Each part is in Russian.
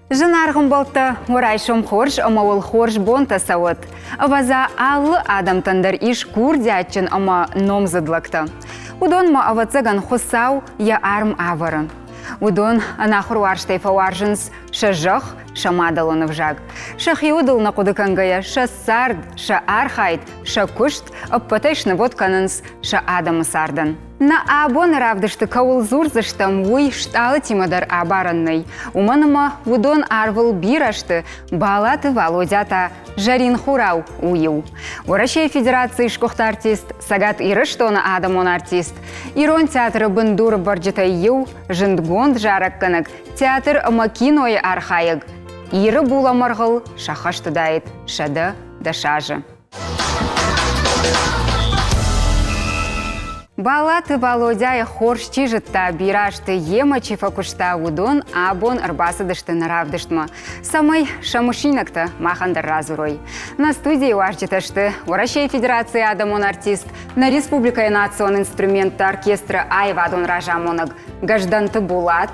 Жынарғым болты орайшым хорш, ама ол хорш бонта сауыт. Аваза аллы адам тандыр иш курдячын ама номзыдлыкты. Удон ма авацыган хусау я арм аварын. Удон анахур варштай фаваржынс шажах шамадалыны вжаг. Шахи удыл на кудыкангая ша сард, ша архайт, ша кушт, аппатайшны водканынс ша адамы сардан. На абон равдышты каул зурзыштам уй шталы тимадар абаранный. Уманыма удон арвыл бирашты, балаты Володята жарин хурау уйу. Уращай Федерации шкохта артист, сагат ирыштона адамон артист. Ирон театры бындур барджитай ю, жындгонд жаракканак, театр макиной архаяг. Иры була маргыл, шахашты дайт, шады да шажы. Балаты Володя хорш чижытта бирашты ема чифакушта удон абон арбасыдышты наравдыштма. Самай шамышинакта махандар разурой. На студии уарчиташты Уращай Федерации адамон артист, на Республика Национ инструмент оркестра Айвадон Ражамонаг Гажданты Булат,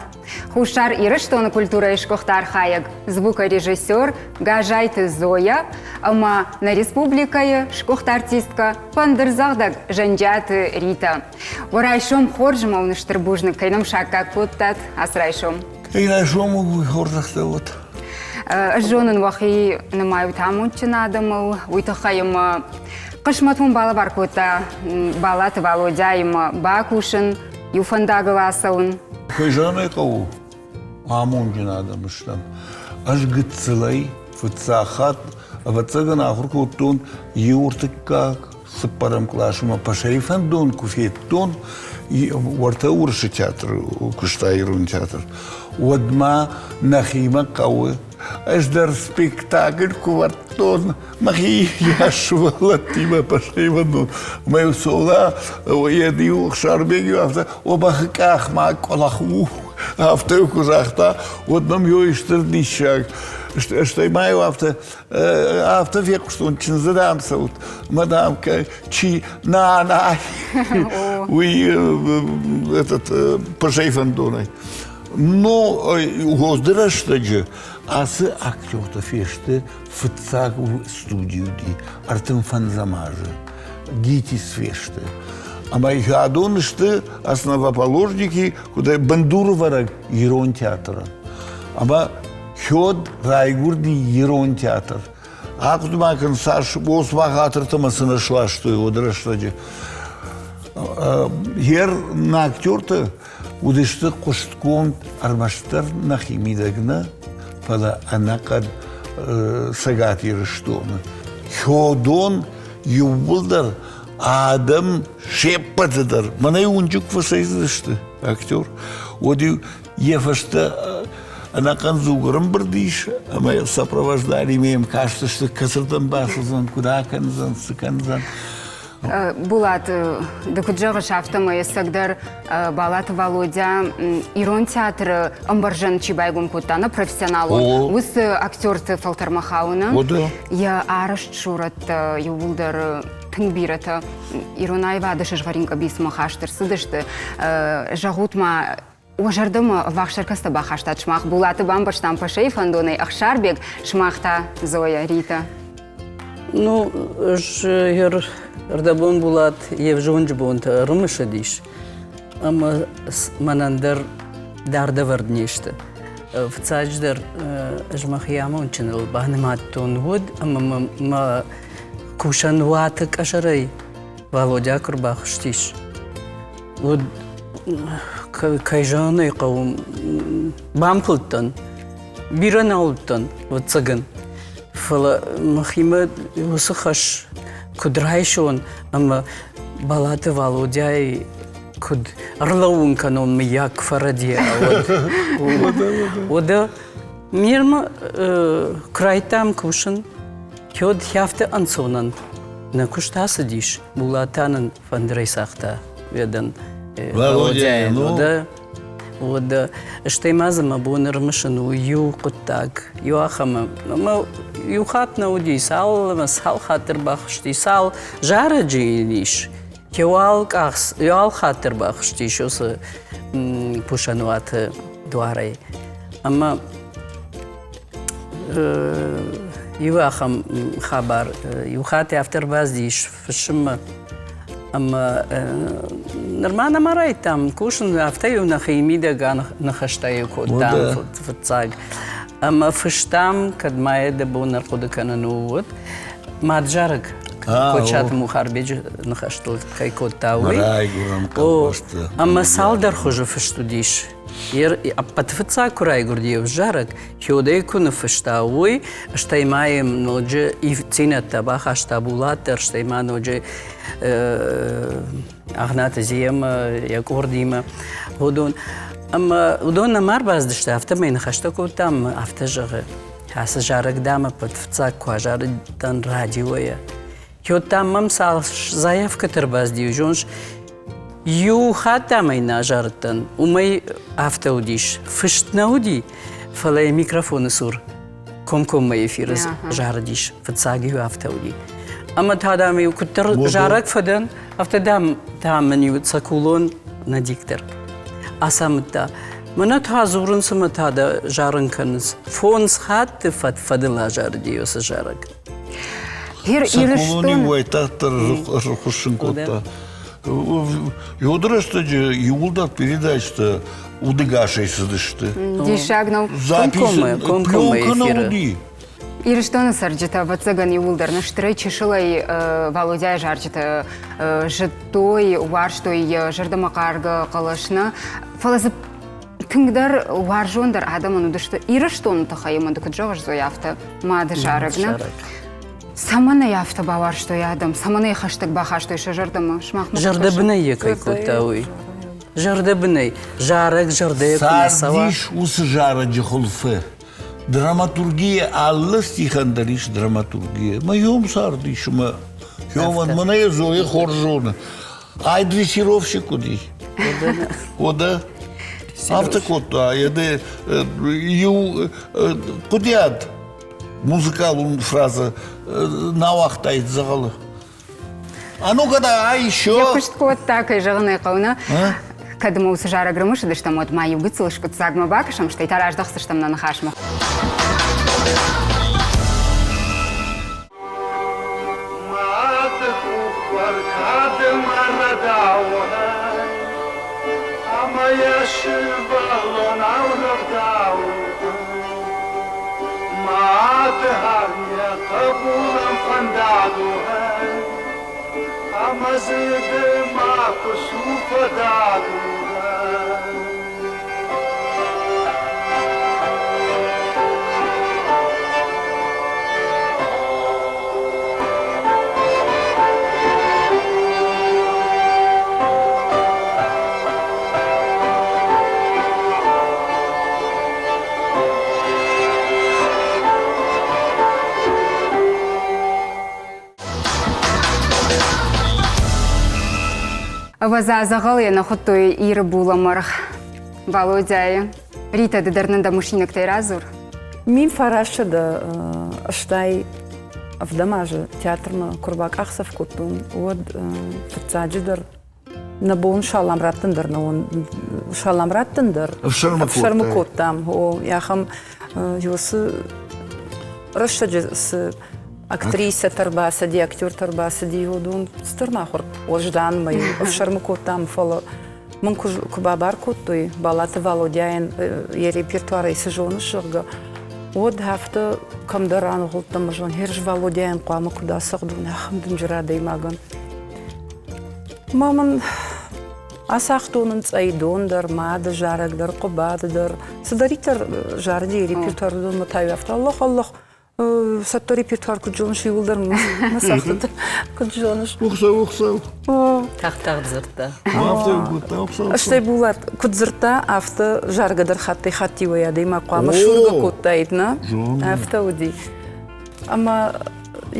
Хушар Ирыштона культура ишкохта архаяг звукорежиссер Гажайты Зоя, ама на Республикае шкохта артистка Пандырзагдак Жанджаты Рита. Урайшом хоржма уныштырбужны кайным шакка куттат асрайшом. Кайрайшом уй хоржахта вот. Жонын вахи нымай тамунчын адамыл, уйтахайым қышматун бала бар кутта, балаты Володяйым бакушын, юфандагы ласауын. Кайжаны кау, амунчын адамыштам. Аж гыцылай, фыцахат, авацаган ахурка уттун, юртыккак, сыппарам клашыма пашарифан дон куфет тон, и варта уршы театр, кушта ирун театр. Удма нахима кауы, аждар спектакль кувартон, махи яшвала тима пашарифан дон. Маю сола, оедию шарбегию, обахках ма колаху, автою кузахта, одном ё иштырдищак. Что маю автовек, что он чин задамся, вот мадамка чи на уй этот пожейфан доной. Но гоздыра что же, а с актер-то фешты в цак студию ди, артем фанзамажи, гити свешты. А мои адоны что основоположники, куда бандуровара ирон театра. Ама Хёд райгурди ирон театр. А куда макан Саш освагатор тамасына шла, что его драшлади. Ер на актер-то удышты коштком армаштар на химидагна, пала анакад сагат ирыштона. Хёдон юбулдар адам шеппатыдар. Мана унчук васайзышты актер. Оди ефашта она канзуграм бардиш, а мы сопровождали, имеем кажется, что касырдан басызан, куда канзан, сыканзан. Булат, докуджага шафтама есагдар балаты Володя ирон театры амбаржан чибайгум кутана профессионалу. Ус актерты фалтармахауна. Я араш шурат ювулдар тыңбирата ирон айвады шашваринка бисмахаштыр сыдышты жагутма Ожардым вахшаркаста бахаштат шмах булаты бамбаштан пашей фандоной ахшарбек шмахта Зоя Рита. Ну, жер рдабон булат евжонж бонт рымыша диш. Ама манандер дарда варднешты. В цадждер жмах ямон чыныл бахнымат тон вуд, ама ма кушан ватык ашарай Володя курбах штиш. Вот кайжаны кавум бампылтан, биран аултан, вот цаган. Фала махима усахаш кудрайшон, ама балаты Володяй куд арлаун канон мияк фарадия. Ода мирма крайтам кушан, кёд хяфте ансонан. На куштасы диш, булатанын фандрайсахта ведан. Володя, ну да. Вот что и мазама бонер машину ю куттак, ю ахама, но ю хат на уди сал, масал хатер бахшти сал, жара джиниш, юал кахс, юал хатер бахшти шос пушануат дуарай, ама يواخم خبر يوخاتي افتر بازديش في الشمة اما نرمانا ما رايتام كوشن افتيو نخيمي دقا نخشتايو كودام في التصاق اما فشتام كد ما يدبو نرقود كان نوود ما تجارك كوتشات مخاربيج نخشتو خي كودتاوي مراي قرام قلبشت اما سالدر خوجو فشتو ديش Патфица курай гурдиев жарок, хиодейку нафыштауи, штаймаем ноджи и цинат табаха штабулатер, штайма ноджи агната зиема, як урдима, удон. Ама удон намар баздышта, автомейна хаштаку там, автожары. Хаса жарок дама патфица куажары дан радиоя. Хиод там мамсал заявка тербаздиев, жонш, يو خاتمينا جارتن ومي افتوديش فشت نودي فلا ميكروفون سور كم ما يفيرز جارديش فتساقي افتودي اما تادا مي كتر جارك فدن افتدام تامن يتسكولون نديكتر اسامتا من تهازورن سمت هذا جارن كنز فونس خات فدلا جارديوس جارك سكولوني وайтатар рухушин кота Юдрашта же юлда передачта удыгашей сыдышты. Дишагнал. Пленка на уди. Ирыштаны сарджита вацаган юлдарны штры чешылай Володя жарджита жытой варштой жырдамақарғы қалашны. Фалазы тыңдар варжондар адамын удышты. Ирыштоны тахайымынды күджоғыш зояфты мады жарыгны. Самана яфта бавар, что я дам, самана хаштаг баха, что еще жардама, шмах. Жардабны якой котауи. Жардабны, жарек, жардек, насава. Сардиш усы жара джихулфе. Драматургия, аллы стихандариш драматургия. Мы ем сардиш, мы ем мана зоя хоржона. Ай дрессировщик уди. Ода. Автокота, яде ю кудят. Музыкалун фраза на вахтает залы. А ну когда, а еще? Я кушт кот так и жагны кауна. Когда мы усы жара громыши, да что мы от маю гыцылыш кот сагма бакашам, что и тараж дахсы, что на нахашмах. قبولم خندادوها اما زيد ما كسوف دادوها Ваза загалия на хотой Ира буламар. Володя, Рита дедернда мужчинок тайразур. Мин фараша да аштай в дамаже театрна курбак ахсав кутун вот фцаджидер на бон шаламраттендер на он шаламраттендер В шармакот там о яхам юсы рашаджи с актриса тарбаса ди актер тарбаса ди одун стармахор ождан май в шармакот там фало من كبابار كوتوي بالات والوديان يريبرتوار سجون الشرقة ود هفته كم دران غلطة مجون هرج والوديان قام كدا سقدون خمدن جرادي ماغن ما من أساختون نتأيدون در ماد جارك در قباد در سدريتر جاردي ريبرتوار دون متاوي أفتا الله ساتو ريبرتوار كجونش يولدر مساختة كجونش وخسو تختار زرتا أشتي بولات كنت زرتا أفتا جارقدر خطي ويادي ما قام شورغا كنت تايدنا أفتا ودي أما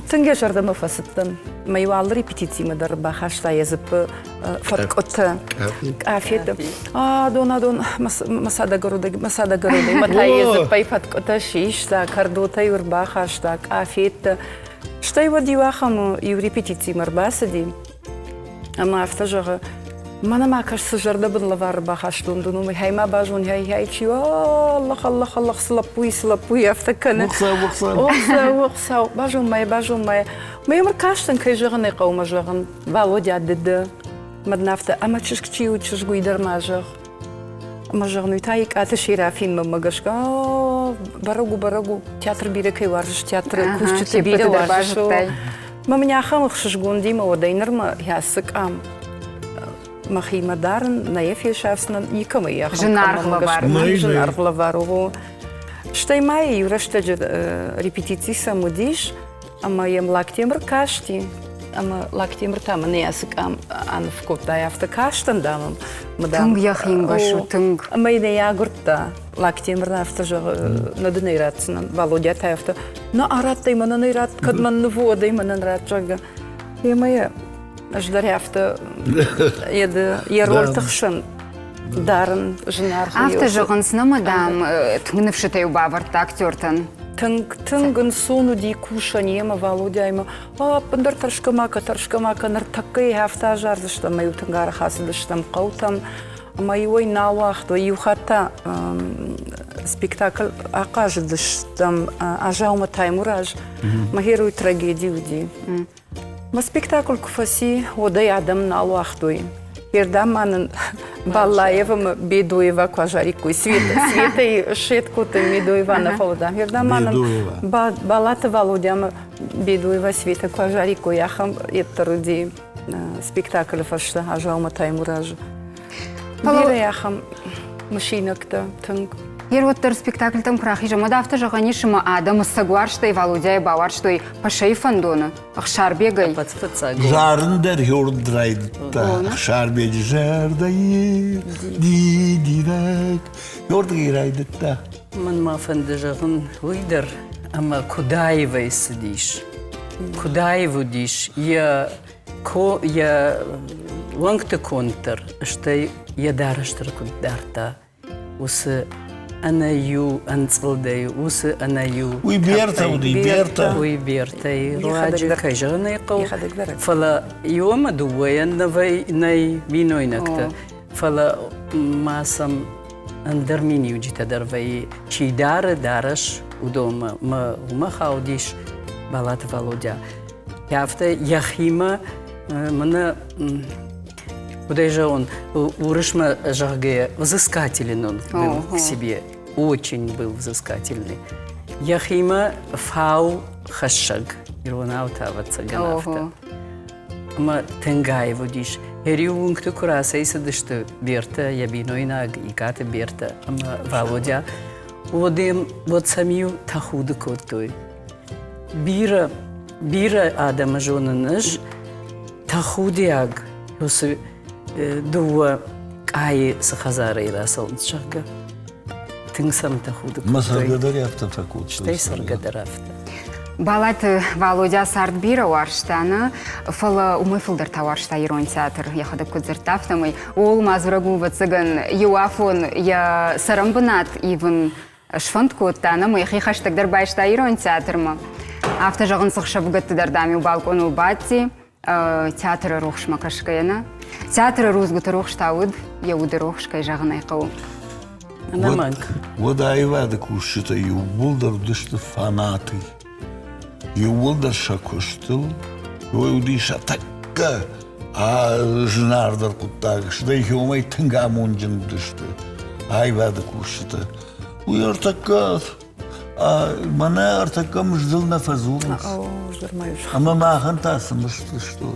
تنجا جاردا ما فاسدتن ما يوال ريبيتيتي مدر باخاشتا يزب فرقوتا عافية دون مسادا قرودي متى يزب باي فرقوتا شيشتا كاردوتا يورباخاشتا عافية شتي ودي واخم يوريبيتيتي مرباسدي أما أفتجر Mana ma кажется жарда быдла вар бахаштун дуну ми хайма бажун хай чи Аллах Аллах слапуй автакана. Оқса бажун май. Ми юмр каштан кай жаган иқаума жаган Володя деді. Маднафта ама чишкчи учиш гуйдар мажаг. Мажагну тайк аты ширафин мамагашка. Барагу театр бире кай варжиш театр кушчиты бире варжиш. Мамняхам хшишгун дима одайнырма ясык ам. Махима дарн наефе шафснан икама яхам. Женар главару. Штаймай юраштаж репетиции самудиш, ама ем лактемр кашти, ама лактемр там не ясык ам анфкот да яфта каштан дамам. Тынг яхин башу тынг. Ама иде ягурта лактемр нафта жа наднейратсынан Володя тафта. Но араттай мананейрат кадман вода мананрат жага. Емая Аждар яфта ерортахшын дарын жинар. Авто жоғынсына мадам тыңнывшытай баварта актертан. Тыңгын сону ди кушан ема Володя ема. Пындар таршкамака нар таккай яфта жардышта маю тыңгар хасыдыштам қаутам. Майой науахто юхата спектакль ақажыдыштам ажаума таймураж. Махеруй трагедию ди. Ма спектакль куфаси одай адам налуахтуй. Ердам манын Балаева Бедуева кважарикуй. Света и шеткуты Медуева на фолодам. Ердам манын Балата Володяма Бедуева Света кважарикуй. Яхам еттаруди спектакль фашта ажаума таймуражу. Бире яхам машинакта тынг. Ероттар спектакльтам крахи жамада авто жоғани шыма адам сагуарштай Володя баварштой пашай фандона. Ахшар бегай. Жарын дәр йордрайды. Шарбеди жардайы, дидирак. Йорды гирайды та. Мен мафанды жағын уйдар, ама Кудаева сидиш. Кудаеву диш. Я лангты контр, что я дараштыр кударта. Усы Анаю, анцвалдаю, усы анаю. Уйберта. Уйберта. Руаджи кайжаны қау. Фала юама дуваян най бинойнакта. Фала масам андармини уджита дарвай. Чидары дараш удома. Ума хаудиш Балата Володя. Яфта яхима мана Куда же он, урышма жагая, взыскателен он был к себе, очень был взыскательный. Яхима фау хашаг, ирванаута вацаганафта. Ама Тенгаеву диш, эриувун кто кураса и садышты берта, ябинойнаг и ката берта, ама Володя, водем вот самию тахуды котой. Бира адама жоныныш, тахудиаг, юсы дуа кай сахазара ира солнцшага. Тыңсам тахуды. Масаргадаряфта такут. Штай саргадарафта. Балат Володя сарт бира варштаны, фала умыфылдар таваршта ирон театр, яхадып кудзертафтамай, ол мазурагу вацыган юафон я сарамбынат ивын шфандкоттаны, мыйхи хаштагдар байшта ирон театрма. Авто жағын сықшабыгытты дардами балкону бати, театры рухшма кашкаяна. Театры рузгуты рухштауд, яуды рухшкай жағын айқау. Анаманк. Вода айвады кушчыта, юбулдар дышты фанаты. Юбулдар шакоштыл, юдиша такка, а жнардар куттаг, шдай хюмай тынга мунджин дышты. Айвады кушчыта. Уяр такка, мана артакка мждыл на фазурнас. Ама махан тасымышты, что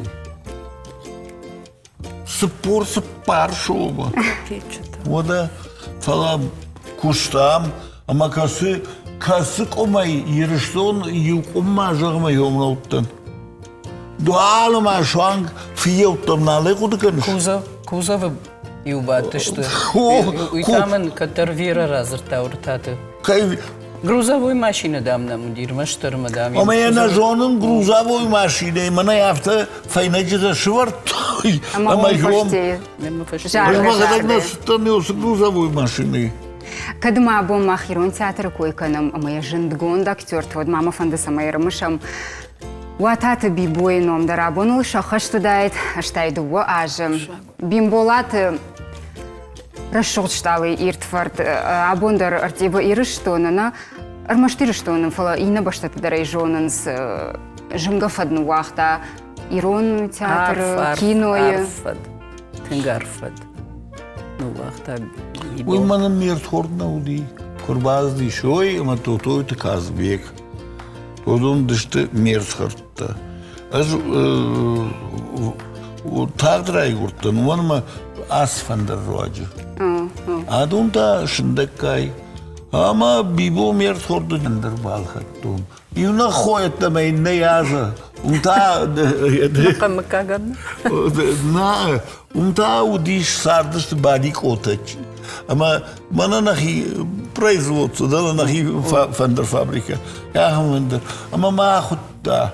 Сыпор сыпар шоба. Вода фала куштам, ама касы комай еріштон юқымма жағыма емлауттан. Дуалыма шуанг фиелттам налай құды көніш. Кузовы юбаты, что уйтамын катар вера разырта уртаты. Грузовой машина дам на мудир, маштырма дам. Ама я на жонын грузовой машиной, мана яфта файначыда шывартой. Ама он становился грузовой машиной. Кадма бом махирон театр койканым, ама я жындгонд актер, твод мама фанды самайрымышам. Уататы бибой ном дарабонул шахаш тудайт аштайды уа ажым. Бимболаты расшолшталы иртфард абондар артиба ирыштонына армаштырыштонын фала ина баштаты дарай жонынс жымгафадны уақта ирон театр, кинойы. Арфад. Тингарфад. Ну, вахта Уй мана мерт хордна уди. Курбазди шой, ама той казбек. Тодун дышты мерт хартта. Аз тагдрай гурттан, уанма асфандар роджу. Адунта шындаккай. Ама бибо мерт хорду жандар балхаттун. Юна хоят на мейн яза. Умта Макагадна. на умта удиш сардыш бадик отач. Ама мана нахи производство, да нахи фандер фабрика. Я фандер. Ама ма хутта.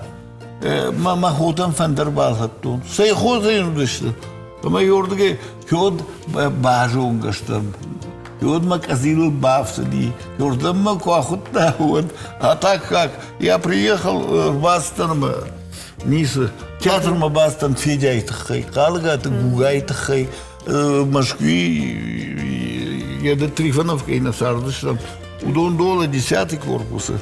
Ма хотам фандер балхаттун. Сей хозин дышты. Ама йордге ход бажунгастам. Йод маказил бавсади. Йордам ма кохутта вот. А так как я приехал в Бастон, Ниса, театр Бастон Федяйтахай, Калгат, Гугайтахай, Москве, я до Трифоновка и на Сардыш, удон дола 10 корпуса.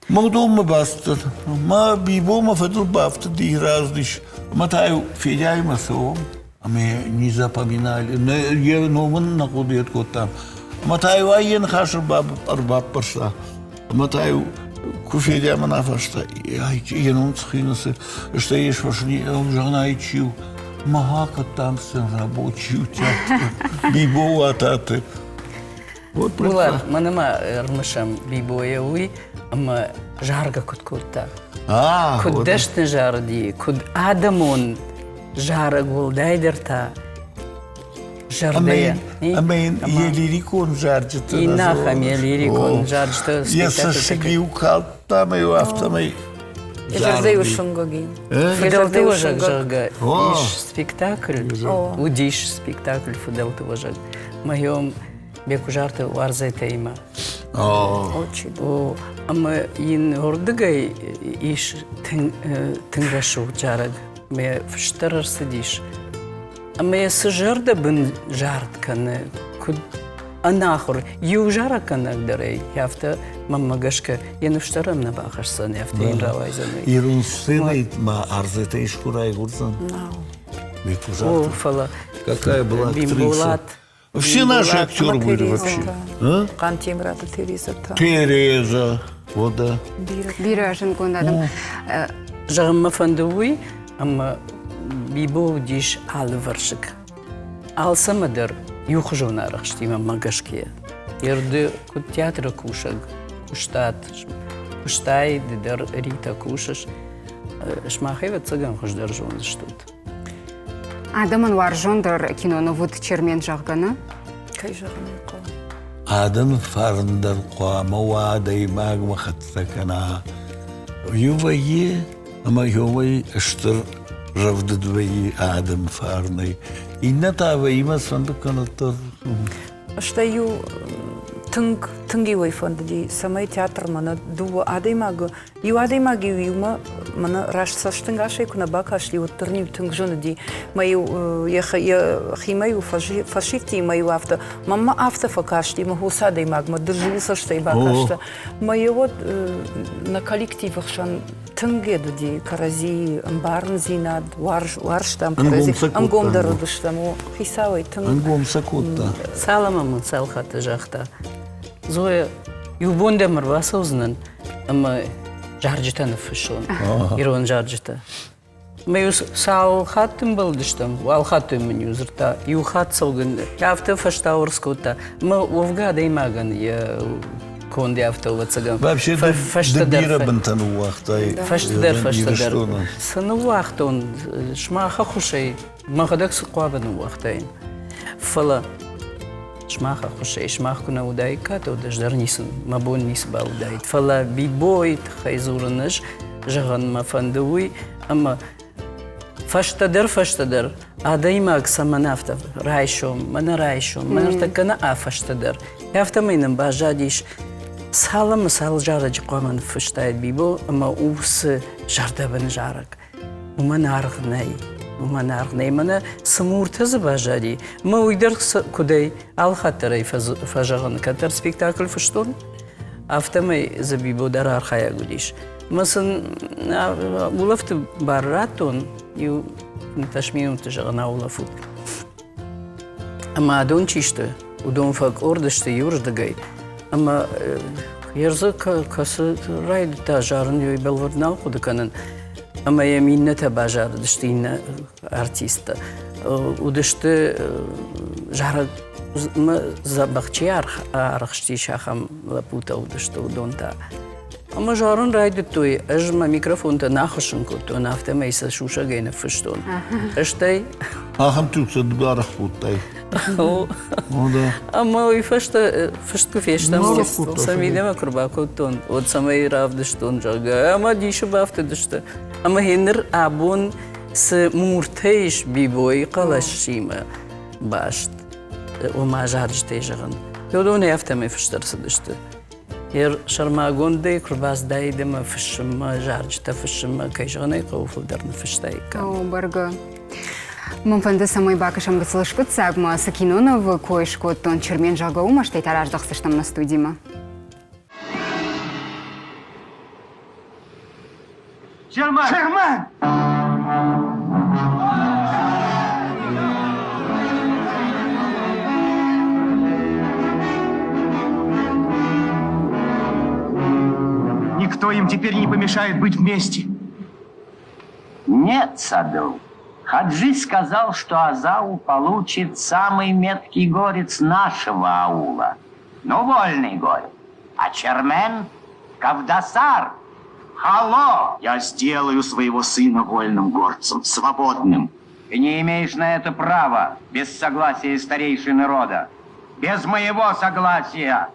Ма дома Бастон, ма бибома фадл бафта ди раздыш. Матаю Федяй масом, а мы не запоминали. Я нован находит кот там. Матаю айен хашер баб арбаб парса. Матаю Куфедя манафашта, я non схинусы, что есть вашни, жена и чил, магака там сын рабочий театр, бибо ататы. Вот Булар, манама рмышам бибоя уй, ама жарга куткурта. Куддашты жарди, куд адамон жара гулдайдерта. Жардая. Амин, я лирикон жарджата. И нахам я лирикон жарджата. Я сошли укал там и автомой. Жардаю шунгоги. Фуделты важак жарга. Иш спектакль. Удиш спектакль фуделты важак. Моем беку жарты варзайта има. Очень. Ама ин ордыгай иш тыңрашу жараг. Ме фштарар сидиш. Ама я сжарда бен жартканы, куд анахор, ю жараканак дарей, яфта мамагашка, я нуштарам на бахашсан, яфта инравайзаны. Ирун сынает ма арзета и шкурай гурзан. О, фала. Какая была актриса. Бимбулат. Все наши актеры были вообще. Кантимрата Тереза. Тереза, вот да. Бирашын кондадым. Жағымма фандуй, ама бибо диш алваршик. Алсамадар юхжонарах штима магашке. Ерды кут театра кушаг, куштат, куштай дидер рита кушаш. Шмахева цыган хождар жон штут. Адамын вар жондар киноны вуд чермен жағганы. Кай жағын қо. Адам фарндар қуама вадай магма хатсакана. Ювайе, ама ювай штыр равдадваи Адам фарной. Инната ваима сандуканатар. Штаю тынги вайфанды самай театр мана ду адаймаг ю адаймаг юма мана раш саштынгашай куна бакашли вот турнив тынгжуны ди маю я химаю фашифти маю авто мама авто факашли ма хусадаймаг ма держу саштай бакашта маю вот на коллективах шан тынге ди карази амбарнзинад варш там карази ангом дарудыштам о хисавай тынг Ангом сакутта. Салама мунсал хата жахта. Зоя юбонда марваса узнан, ама жарджита на фишон. Ирон жарджита. Маю сал хаттым балдыштам, вал хаттым мен юзырта. Ю хат салгын. Яфта фаштаурскута. Ма овга даймаган я конди авто вацаган. Вообще добира бантану вахтай. Фаштадар. Сану вахтон шмаха хушей. Махадак суквабану вахтайн. Фала шмаха хушей, шмах куна удайка, то даждар нисан, мабон нис ба удайт. Фала бибойт хайзуранаш, жаган мафандуй, ама фаштадар, адаймак саманафта райшом, мана райшом, фаштадар. Яфта майнам бажадиш, сал жараджи қаман фаштайт бибо, ама ус жардабын жарық. Уман арғынай. Мана самуртазы бажари. Мы уйдер кудей алхатарай фажаган катар спектакль фштон. Автомай забибо дарар хая гудиш. Масын улафты барратон ю ташмиум тажагана улафут. Ама адон чишты, удон фак ордышты юрдагай. Ама ерзы касы райды та жарын ю белварнал кудыканын. Ама я миннета бажар дыштыйна артиста. Удышты жара забахчи архшти шахам лапута удышты удонта. Ама жарын райды той, ажма микрофонта нахышын куту, нафтамайса шуша гейна фыштон. Аштай? Ахам тюкса дбарах путтай. Ама и фыштку фештам самидема курба кутон. Вот самай рав дыштон жага. Ама дишу бафты дышты. Ама хенер абун с муртейш бибой қалашима башт. Ома жаржтай жаган. Йодон яфтамай фыштарсы дышты. Ер шармагондай курбас дайдема фышыма жаржта фышыма кайжганай қауфылдарны фыштайка. О, барга. Мымфанды самой бакышам гыцлышкут сагма сакинонов койшкут тон чермен жагау маштай тараждақсыштам на студима. Шерман! Шерман! Никто им теперь не помешает быть вместе. Нет, Саду. Хаджи сказал, что Азау получит самый меткий горец нашего аула. Ну, вольный горец. А Чермен — Кавдасар. Алло! Я сделаю своего сына вольным горцем, свободным. Ты не имеешь на это права без согласия старейшины рода. Без моего согласия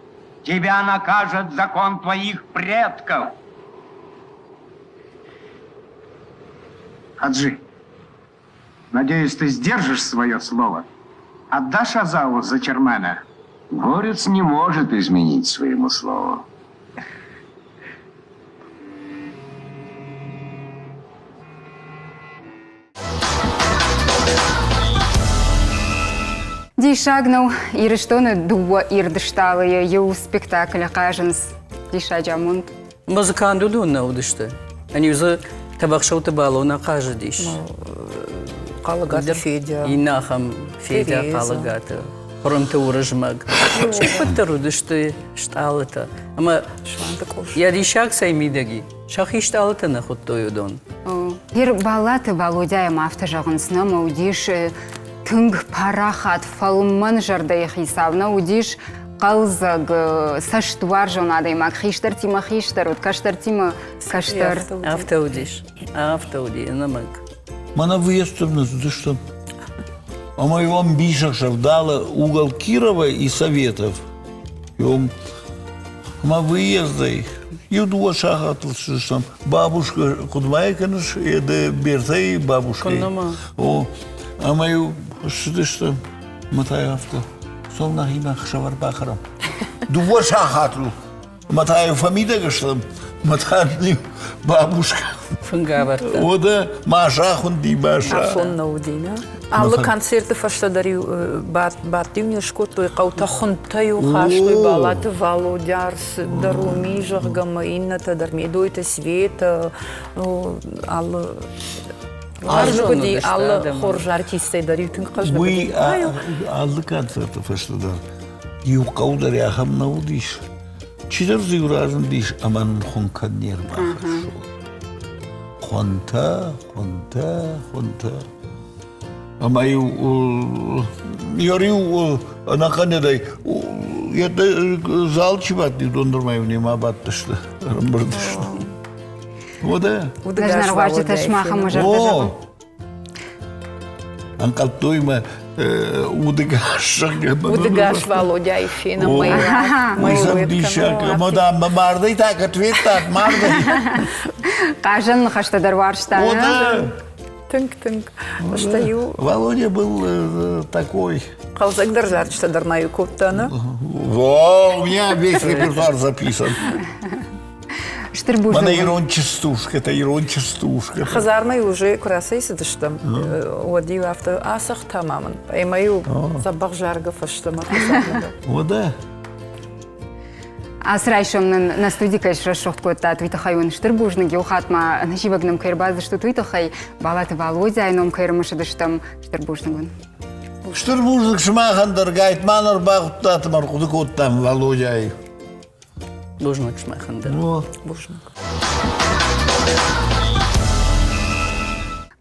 тебя накажет закон твоих предков. Хаджи, надеюсь, ты сдержишь свое слово. Отдашь Азау за Чермена? Горец не может изменить своему слову. Дишагнау ирыштоны дуа ирдышталые ю спектакль каженс. Диша жамунд. Музыканду дунна удышты. Они уже табакшауты балуна кажы диш. Қалыгаты Федя. Инахам Федя Тереза. қалыгаты. Құрымты урыжмаг. Чекпаттар удышты шталыта. Ама я дишак саймидаги. Шахи шталыта на хуттой удон. Ир балаты балудяя мафта жағынсына маудиш түнг парахат фалман жардай хисавна удиш қалзаг саштуар жонадай мак хиштар тима хиштар, от каштар тима каштар. Автоудиш. Автоуди, намак. Мана выездом что? А мы вам бишах шавдала угол Кирова и Советов. И он ма выездой. Юдуа шахат что бабушка кудмай канаш и да бертай бабушка. Коннама. О, а мою что матай авто. Совна хина хшавар бахара. Дуа шахатлу. Матай фамилия что матай бабушка. Фунгаварта. O da maşahun di başa. Афон наудина. Аллы концерты фаштадари баттивнер шкоту и қаута хунтаю хашты балаты Володярс даруми жахгама инната дармедойта света. Аллы Аллы хоржа артисты даритын қажды. We aldı koncerti festival. Yuqavdar yaxam naudiş. Çiler zivrazın diş aman xonkan yer baxır. Xonta. Ama yoriu anakanıday ya da zal çıbatlı dondurmayı nema battıştı. Rımbırdıştı. O da. Даже нарвачи ташмаха може О! Анкал тойма удыгашак. Удыгаш Володя и Фина Мы замдишак. Мадам марды так ответ так марды. Кажен хаштадар О варштаны. да. Тынк. Стою. Володя был такой. Қалзагдар жарчтадар мою коптаны. Во, у меня весь репертуар записан. Штырбужны. Мана ирон частушка, это ирон частушка. Хазармай уже курасайсы дыштам. Оди авто асах тамаман. Эймаю забах жарга фаштама. Вот да. Асрайшомнын на студии, конечно, шохкота твитахай он штырбужныги ухатма наживагным кайрбазы, что твитахай балаты Володя, айном кайрмышадыштам штырбужныгын. Штырбужник шмахандар гайт манар багтат маркудыкот там Володя. Бужнак шмахандер.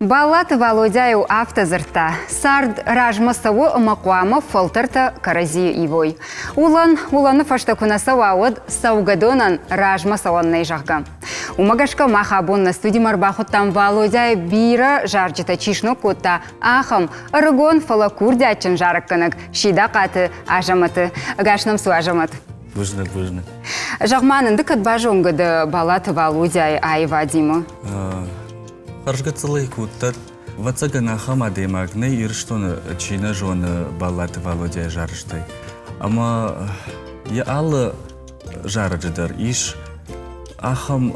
Балаты Володяю автозырта. Сард ражмасавы ымақуамы фолтырта карази ивой. Уланы фашта кунаса уауыд саугадонан ражмасаваннай жағға. Умагашка махабун на студии марбахуттан Володяй бира жарджита чишну кутта ахам рыгон фалакурдячын жарықкынық шида қаты ажаматы гашным су ажамат. Бужнак. Жағманынды катбажонгыды Балаты Володяй айвадимы. Харжга целый куттар. Вацагана хамады магны ирштоны чина жоны Балаты Володя жарыштай. Ама я аллы жарыджыдар иш. Ахам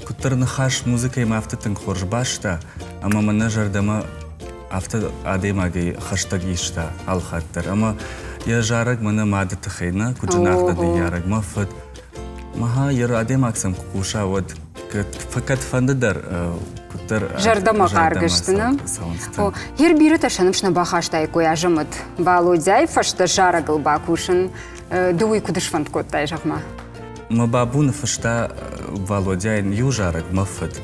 куттарны хаш музыкай мафтытын хоржбашта. Ама мана жардама авто адемагай хаштаг ишта алхаттар. Ама я жараг мана мады тахайна куджанахта да яраг мафат. Маха яр адемаксам кукуша вот факат фандыдар куттар Жардама қаргыштыны. Ер бири ташанымшна бахаштай кояжымыд. Володяй фашта жарагыл бакушын. Дуй кудыш фанд коттай жағма. Ма бабуна фашта Володяйн ю жараг мафат.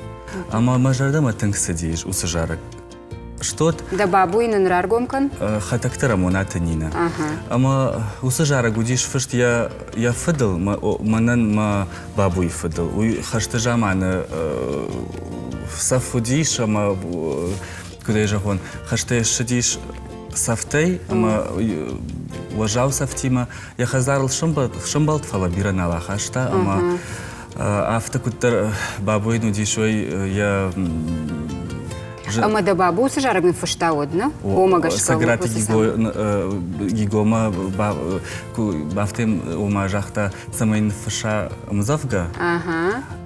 Ама ма жардама тыңсыдиш усы жараг. Что-то Да бабуйнын раргомкан? хатактыра моната нина. Ама усы жараг удиш фашт я фыдыл, манан ма бабуй фыдыл. Уй хашты жаманы сафудиш, ама куда жахон хашты шидиш сафтай, ама уважал сафтима. Я хазарл шымбалт фала биранала хашта, ама автокуттар бабуйну дишой я Ама да бабу усы жарагын фашта одна? Омагашка. Саграти гигома бафтем ома жахта самайн фаша мзавга.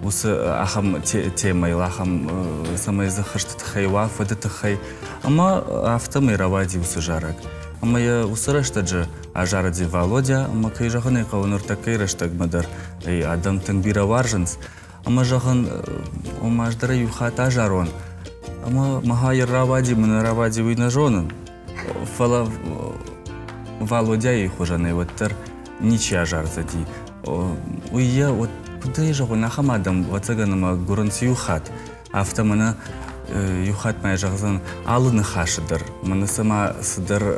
Усы ахам темай лахам самай захашты тахай вафады тахай. Ама автомай равади усы жараг. Ама я усы раштаджы ажаради Володя. Ама кай жаханы каунур такай раштаг мадар. Адам тангбира варжанс. Ама жахан ома аждара юхат ажарон. Ама махайр равади, мына равади уйна жонын. Фала Володя и хожаны, вот тер ничья жарзади. Уйя, вот куда я жагу нахамадам, вот цаганама гуранс юхат. Авто мына юхат моя жагзан алыны хашыдыр. Мына сама сыдыр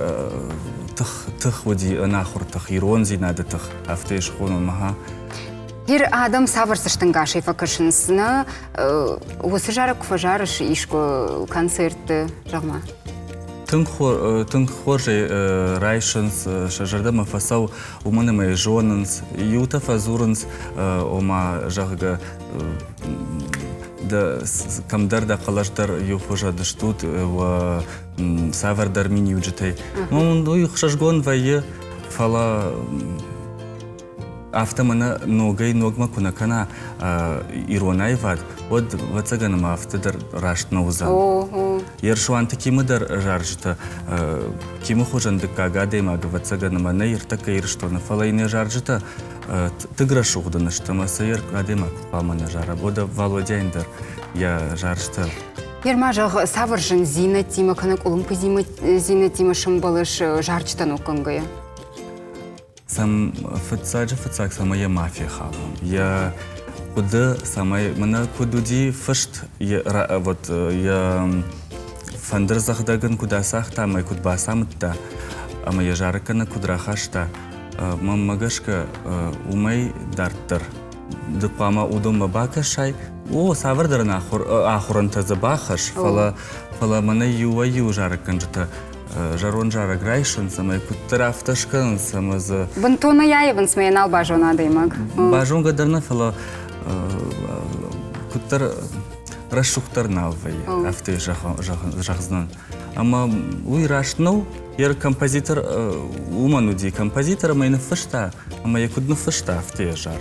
тых води нахур тых, иронзи надо тых. Авто я шхону маха. Ер адам савырсыштың гашай факышынсына, осы жарық фажарыш ишко концертті жағма? Тың хоржай райшынс, жардама фасау уманымай жонынс, юта фазурынс, ома жағыға камдарда қалашдар юхожа дыштут, савардар мини уджитай. Он уйхшашгон вайе фала автомана ногай ногма кунакана иронай вад. Вот вацаганама автодар рашт наузан. Ершуанты кимыдар жаржыта, кимы хожанды кагадаймага вацаганама на иртака ирштона фалайны жаржыта тыгра шуғданы штамаса ер кадаймаг памана жара. Бода Володяйндар я жаржыта. Ерма жағы савыржын зина тима, канак улымпы зина тима шымбалыш жарчытан оқыңгая. Сам фыцак самая мафия халам. Я куда самая мана кудуди фышт вот я фандер захдаган куда сахта май кудба самтта, а моя жаркана кудрахашта. Мамагашка умай дартер. Дпама удома бакашай. О савардар на ахуранта забахаш. Фала мана ю жарканжта. Жарон жара грайшын, самай куттара авташкан, самазы... Бантона яевын смеянал бажон адаймаг. Бажон гадарна фала куттар расшухтар навай, авты жахзнан. Ама уй рашнау, ер композитор, умануди композитора майны фышта, ама я кудну фышта авты жар.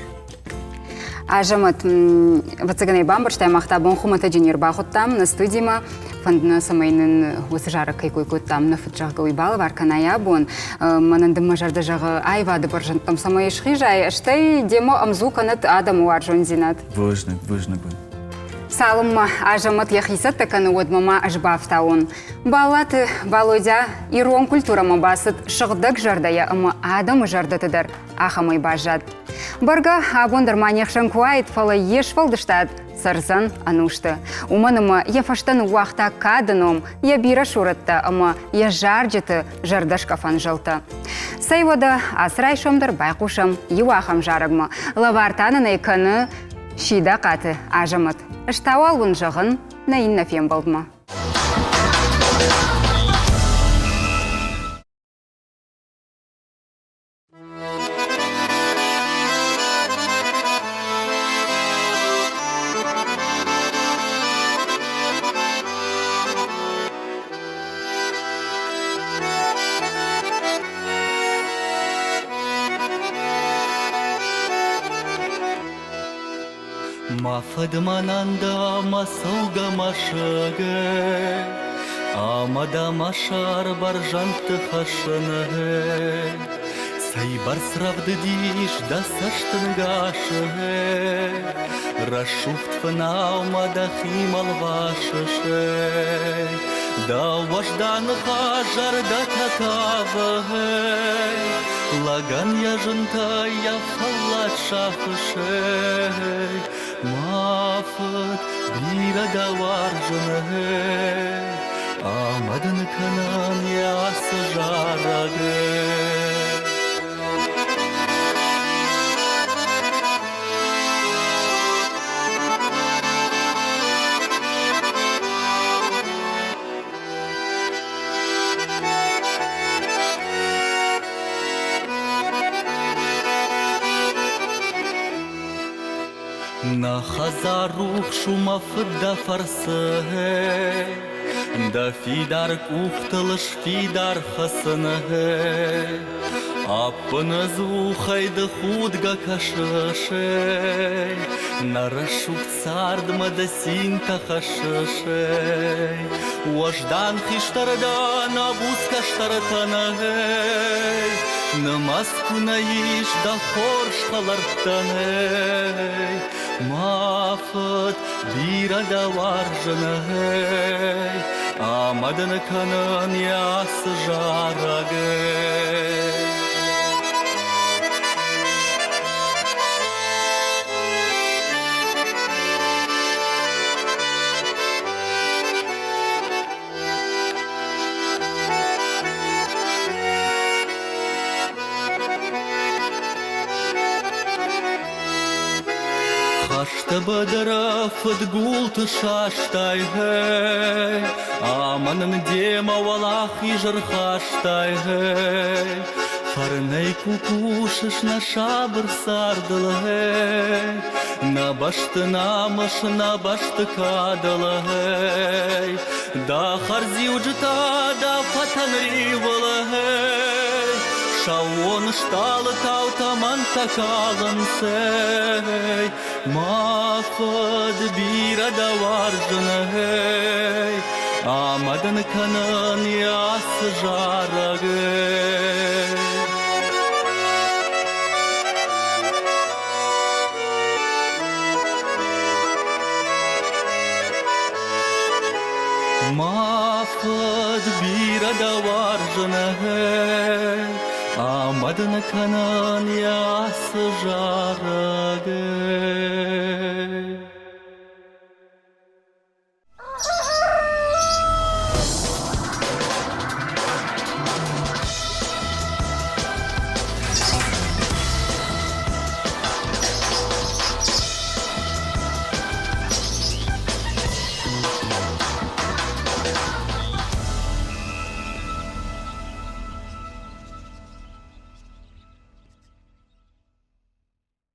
Ажамат вацыганай бамбарштай мақтабын хумата жинер бақыттам на студима фандына самайнын осы жары кайкой көттам на фытжағы уйбалы варканая бон мананды мажарды жағы айвады баржантам самай шхи жай аштай демо амзу канат адаму аржон зинат. Выжнак. Салымма ажамат яхисат таканы одмама ажбафтауын. Балаты Володя ирон культурама басыт шығдық жардая ымы адамы жардатыдар ахамай бажат. Барга абондар маньяхшан куайт фала еш фалдыштад сарзан анушты. Уманымы яфаштан уақта кадыном я бира шуратта ымы я жарджеты жардаш кафан жылты. Сайвода асрай шомдар байқушам юахам жарыгмы. Лавартанын айканы шида қаты ажамат. Ыштауал вон жағын найын нафем болдма. Мафадмананда масауга машаге, амада машар баржанты хашыны. Сайбар сравды диш да саштынгашыге, рашуфт фнаумада химал вашыше. Да важдан хажар да татавы, лаган яжынта я фаллат шахыше. Мафыт бира да варжыны, амадын канан ясы жарагы. На хазарух шумов да фарсы, да фидар кухтылыш фидар хасыны. Аппыны зухайды худга кашышы, нарашух цардма да син тахашышы. Уаждан хиштардан абуз каштартаны, намазку наиш да хорш халартаны. Мафыт бира да варжыны, амадын канын ясы жарагы. Хашта бадара фадгулты шаштай гэй, аманын дема валах ижыр хаштай гэй. Фарнай кукушыш на шабыр сардылы гэй, на башты намыш, на башты кадылы гэй. Да харзи уджыта, да фатанри вылы гэй. Шауон шталы тау таман такалын сэй. Мафад бира да варжыны, амадын канын ясы жарагы. Мафад бира да варжыны, амадын канын ясы жарагы.